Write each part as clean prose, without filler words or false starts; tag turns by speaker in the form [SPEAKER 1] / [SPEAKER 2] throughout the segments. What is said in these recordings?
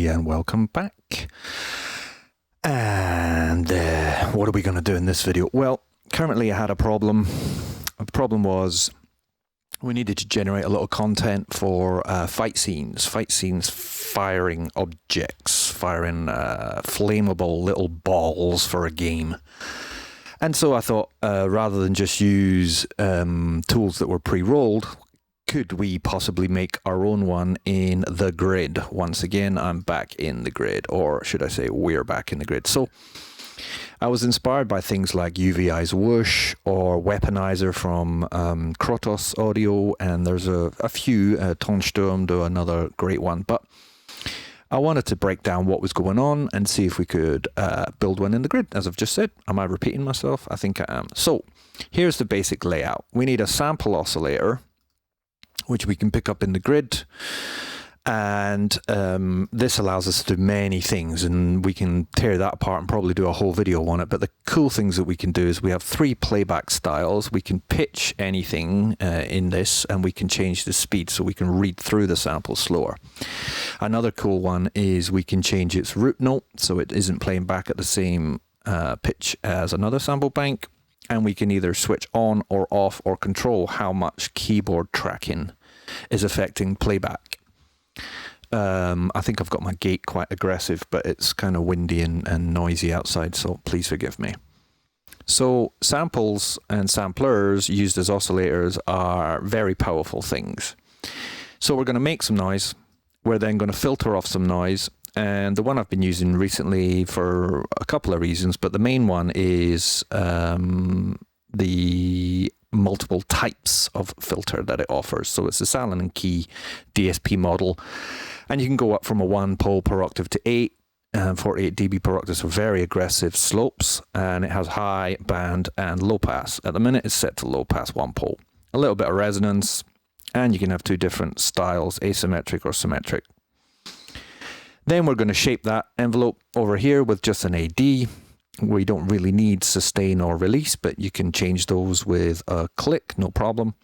[SPEAKER 1] everybody, and welcome back. And what are we going to do in this video? Well, currently I had a problem. The problem was we needed to generate a little content for fight scenes firing objects, firing flammable little balls for a game. And so I thought, rather than just use tools that were pre-rolled, could we possibly make our own one in the grid? Once again, I'm back in the grid, or should I say we're back in the grid. So I was inspired by things like UVI's Whoosh or Weaponizer from Krotos Audio, and there's a few, Tonsturm do another great one. But I wanted to break down what was going on and see if we could build one in the grid, as I've just said. Am I repeating myself? I think I am. So here's the basic layout. We need a sample oscillator, which we can pick up in the grid, and this allows us to do many things, and we can tear that apart and probably do a whole video on it. But the cool things that we can do is we have 3 playback styles. We can pitch anything in this, and we can change the speed so we can read through the sample slower. Another cool one is we can change its root note so it isn't playing back at the same pitch as another sample bank. And we can either switch on or off or control how much keyboard tracking is affecting playback. I think I've got my gate quite aggressive, but it's kind of windy and noisy outside, so please forgive me. So samples and samplers used as oscillators are very powerful things. So we're going to make some noise. We're then going to filter off some noise. And the one I've been using recently for a couple of reasons, but the main one is the multiple types of filter that it offers. So it's the Salon and Key DSP model, and you can go up from a 1 pole per octave to 8, 48 dB per octave, so very aggressive slopes, and it has high, band, and low pass. At the minute, it's set to low pass 1 pole. A little bit of resonance, and you can have 2 different styles, asymmetric or symmetric. Then we're going to shape that envelope over here with just an AD. We don't really need sustain or release, but you can change those with a click, no problem.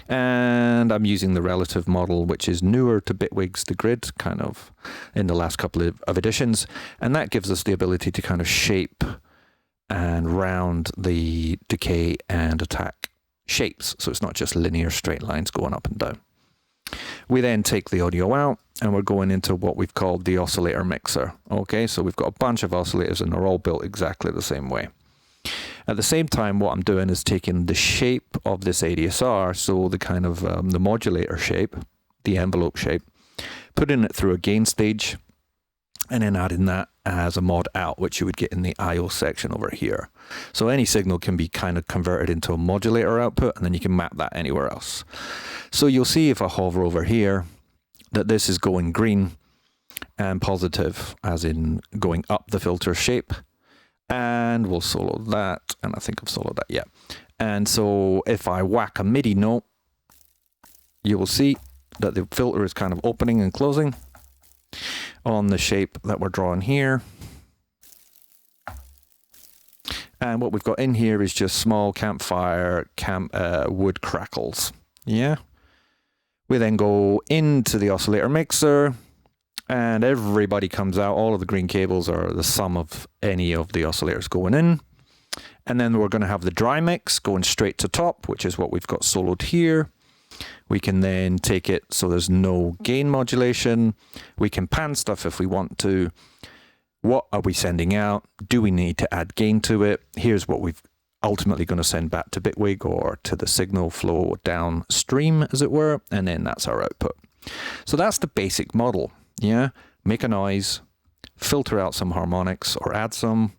[SPEAKER 1] And I'm using the relative model, which is newer to Bitwig's The Grid, kind of in the last couple of editions. And that gives us the ability to kind of shape and round the decay and attack shapes. So it's not just linear straight lines going up and down. We then take the audio out, and we're going into what we've called the oscillator mixer. Okay, so we've got a bunch of oscillators, and they're all built exactly the same way. At the same time, what I'm doing is taking the shape of this ADSR, so the kind of the modulator shape, the envelope shape, putting it through a gain stage, and then adding that as a mod out, which you would get in the I/O section over here. So any signal can be kind of converted into a modulator output, and then you can map that anywhere else. So you'll see if I hover over here that this is going green and positive, as in going up the filter shape. And we'll solo that, and I think I've soloed that, yeah. And so if I whack a MIDI note, you will see that the filter is kind of opening and closing on the shape that we're drawing here. And what we've got in here is just small campfire wood crackles. Yeah. We then go into the oscillator mixer, and everybody comes out. All of the green cables are the sum of any of the oscillators going in. And then we're going to have the dry mix going straight to top, which is what we've got soloed here. We can then take it so there's no gain modulation. We can pan stuff if we want to. What are we sending out? Do we need to add gain to it? Here's what we've ultimately going to send back to Bitwig or to the signal flow downstream, as it were, and then that's our output. So that's the basic model. Yeah, make a noise, filter out some harmonics or add some,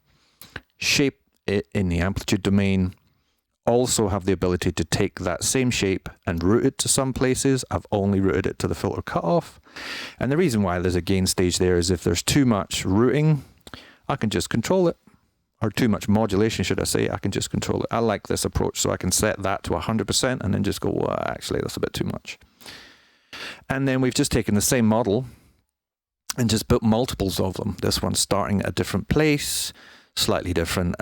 [SPEAKER 1] shape it in the amplitude domain. Also have the ability to take that same shape and route it to some places. I've only routed it to the filter cutoff. And the reason why there's a gain stage there is if there's too much routing, I can just control it. Or too much modulation, should I say, I can just control it. I like this approach, so I can set that to 100% and then just go, well, actually, that's a bit too much. And then we've just taken the same model and just built multiples of them. This one's starting at a different place, slightly different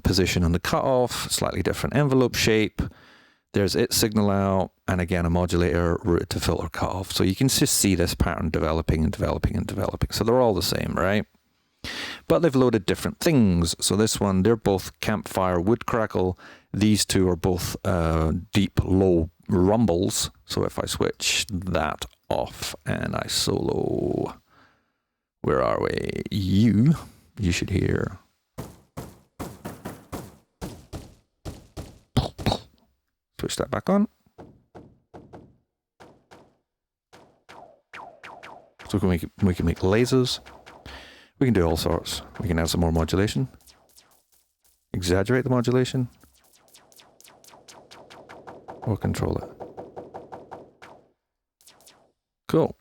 [SPEAKER 1] position on the cutoff, slightly different envelope shape. There's its signal out, and again a modulator routed to filter cutoff. So you can just see this pattern developing and developing and developing. So they're all the same, right? But they've loaded different things. So this one, they're both campfire wood crackle. These two are both deep low rumbles. So if I switch that off and I solo, where are we? You should hear. Switch that back on. So we can make lasers. We can do all sorts. We can add some more modulation. Exaggerate the modulation. Or control it. Cool.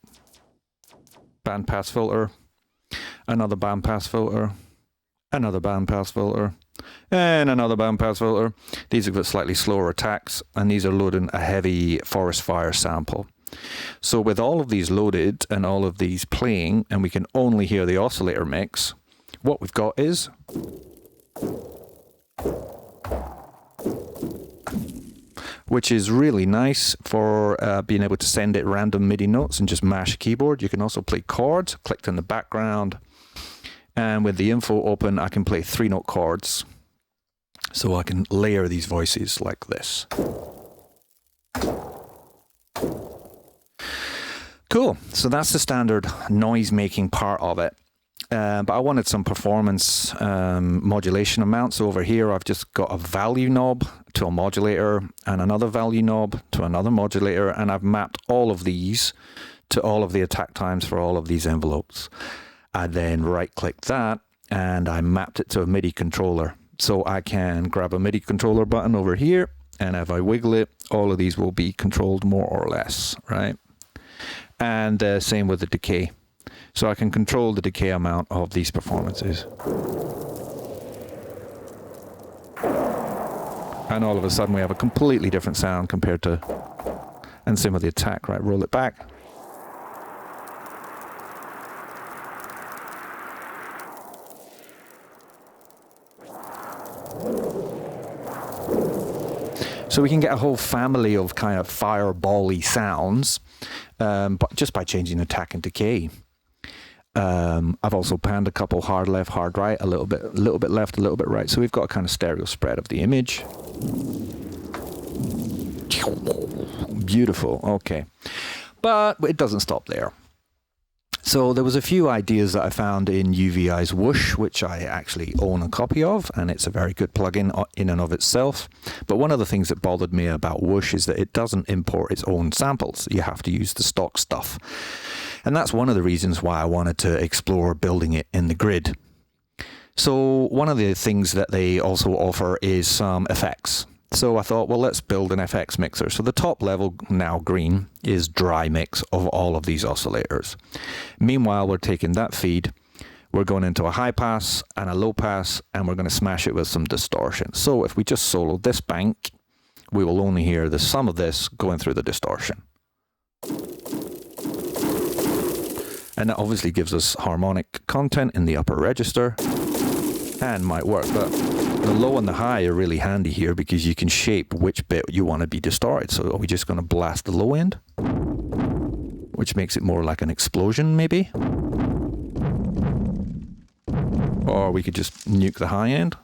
[SPEAKER 1] Bandpass filter. Another bandpass filter. Another bandpass filter. And another bandpass filter. These have got slightly slower attacks, and these are loading a heavy forest fire sample. So with all of these loaded and all of these playing, and we can only hear the oscillator mix, what we've got is which is really nice for being able to send it random MIDI notes and just mash a keyboard. You can also play chords, clicked in the background. And with the info open, I can play 3-note chords. So I can layer these voices like this. Cool. So that's the standard noise making part of it. But I wanted some performance modulation amounts. So over here, I've just got a value knob to a modulator and another value knob to another modulator. And I've mapped all of these to all of the attack times for all of these envelopes. I then right-click that and I mapped it to a MIDI controller. So I can grab a MIDI controller button over here, and if I wiggle it, all of these will be controlled more or less, right? And same with the decay. So I can control the decay amount of these performances. And all of a sudden we have a completely different sound compared to, and same with the attack, right? Roll it back. So we can get a whole family of kind of fireball-y sounds, but just by changing attack and decay. I've also panned a couple hard left, hard right, a little bit left, a little bit right. So we've got a kind of stereo spread of the image. Beautiful. Okay. But it doesn't stop there. So there was a few ideas that I found in UVI's Whoosh, which I actually own a copy of, and it's a very good plugin in and of itself. But one of the things that bothered me about Whoosh is that it doesn't import its own samples. You have to use the stock stuff. And that's one of the reasons why I wanted to explore building it in the grid. So one of the things that they also offer is some effects. So I thought, well, let's build an FX mixer. So the top level, now green, is dry mix of all of these oscillators. Meanwhile, we're taking that feed, we're going into a high pass and a low pass, and we're going to smash it with some distortion. So if we just solo this bank, we will only hear the sum of this going through the distortion. And that obviously gives us harmonic content in the upper register and might work, but the low and the high are really handy here because you can shape which bit you want to be distorted. So are we just going to blast the low end? Which makes it more like an explosion, maybe? Or we could just nuke the high end.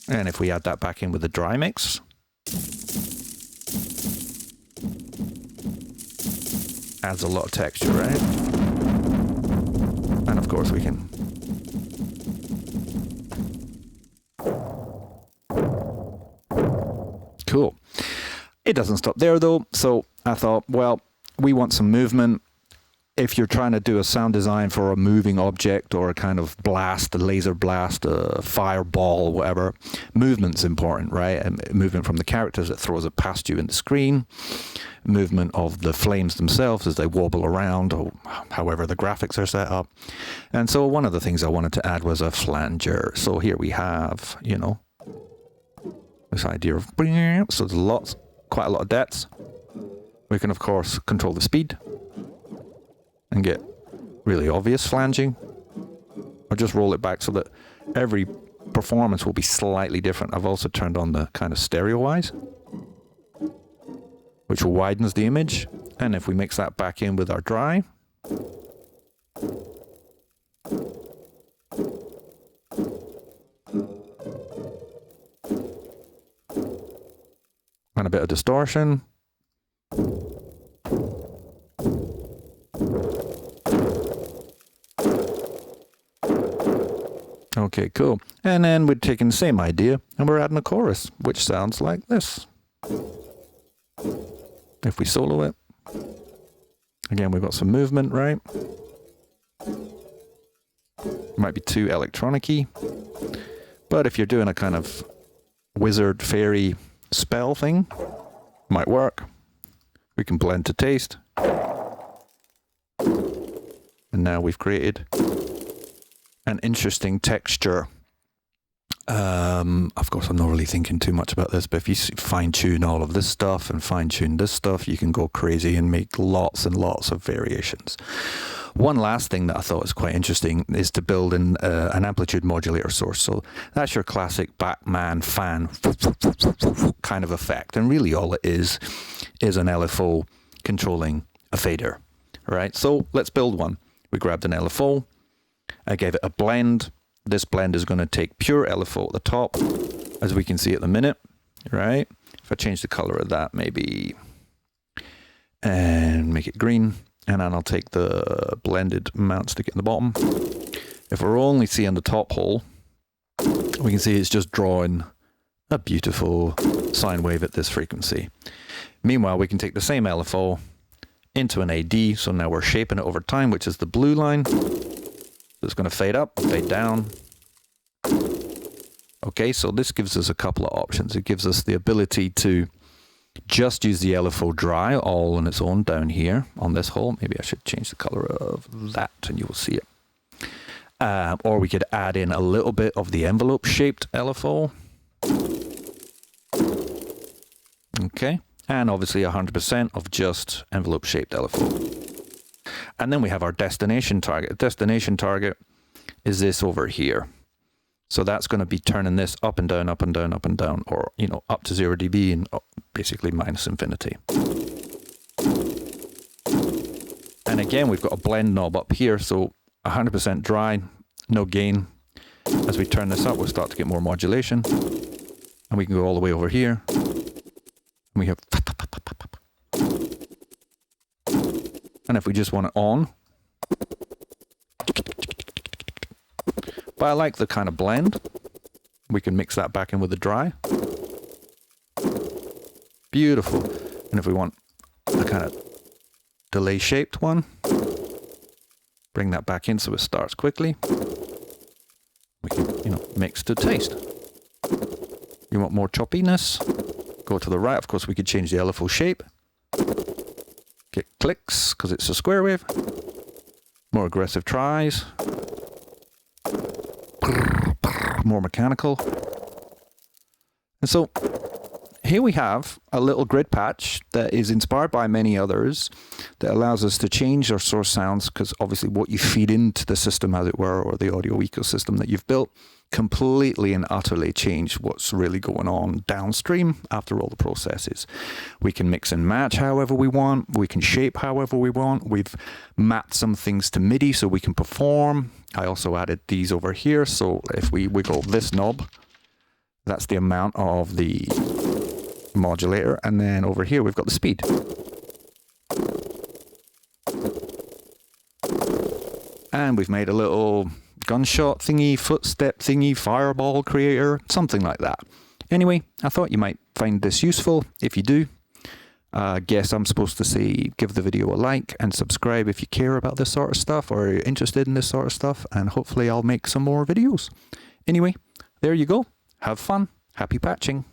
[SPEAKER 1] And if we add that back in with the dry mix, adds a lot of texture, right? And of course we can cool. It doesn't stop there though. So I thought, well, we want some movement. If you're trying to do a sound design for a moving object or a kind of blast, a laser blast, a fireball, whatever, movement's important, right? And movement from the characters that throws it past you in the screen, movement of the flames themselves as they wobble around, or however the graphics are set up. And so one of the things I wanted to add was a flanger. So here we have, you know, this idea of, so there's quite a lot of depths. We can of course control the speed and get really obvious flanging, or just roll it back so that every performance will be slightly different. I've also turned on the kind of stereo wise, which widens the image. And if we mix that back in with our dry, and a bit of distortion. Okay, cool. And then we're taking the same idea and we're adding a chorus, which sounds like this. If we solo it, again, we've got some movement, right? Might be too electronic-y, but if you're doing a kind of wizard, fairy spell thing, might work. We can blend to taste. And now we've created an interesting texture. Of course, I'm not really thinking too much about this, but if you fine-tune all of this stuff and fine-tune this stuff, you can go crazy and make lots and lots of variations. One last thing that I thought was quite interesting is to build in an amplitude modulator source. So that's your classic Batman fan kind of effect. And really all it is an LFO controlling a fader, right? So let's build one. We grabbed an LFO. I gave it a blend. This blend is going to take pure LFO at the top, as we can see at the minute, right? If I change the color of that, maybe, and make it green, and then I'll take the blended amount, stick it in the bottom. If we're only seeing the top hole, we can see it's just drawing a beautiful sine wave at this frequency. Meanwhile, we can take the same LFO into an AD, so now we're shaping it over time, which is the blue line. It's going to fade up, fade down. Okay, so this gives us a couple of options. It gives us the ability to just use the LFO dry all on its own down here on this hole. Maybe I should change the color of that and you will see it. Or we could add in a little bit of the envelope shaped LFO. Okay, and obviously 100% of just envelope shaped LFO. And then we have our destination target. Destination target is this over here. So that's going to be turning this up and down, up and down, up and down, or, you know, up to 0 dB and basically minus infinity. And again, we've got a blend knob up here. So 100% dry, no gain. As we turn this up, we'll start to get more modulation. And we can go all the way over here. And we have... And if we just want it on, but I like the kind of blend. We can mix that back in with the dry. Beautiful. And if we want a kind of delay shaped one, bring that back in so it starts quickly. We can, you know, mix to taste. You want more choppiness? Go to the right. Of course, we could change the LFO shape. Get clicks, because it's a square wave. More aggressive tries. More mechanical. And so here we have a little grid patch that is inspired by many others that allows us to change our source sounds, because obviously what you feed into the system, as it were, or the audio ecosystem that you've built, completely and utterly change what's really going on downstream after all the processes. We can mix and match however we want. We can shape however we want. We've mapped some things to MIDI so we can perform. I also added these over here. So if we wiggle this knob, that's the amount of the modulator. And then over here, we've got the speed. And we've made a little gunshot thingy, footstep thingy, fireball creator, something like that. Anyway, I thought you might find this useful. If you do, guess I'm supposed to say give the video a like and subscribe if you care about this sort of stuff or you're interested in this sort of stuff, and hopefully I'll make some more videos. Anyway, there you go. Have fun. Happy patching.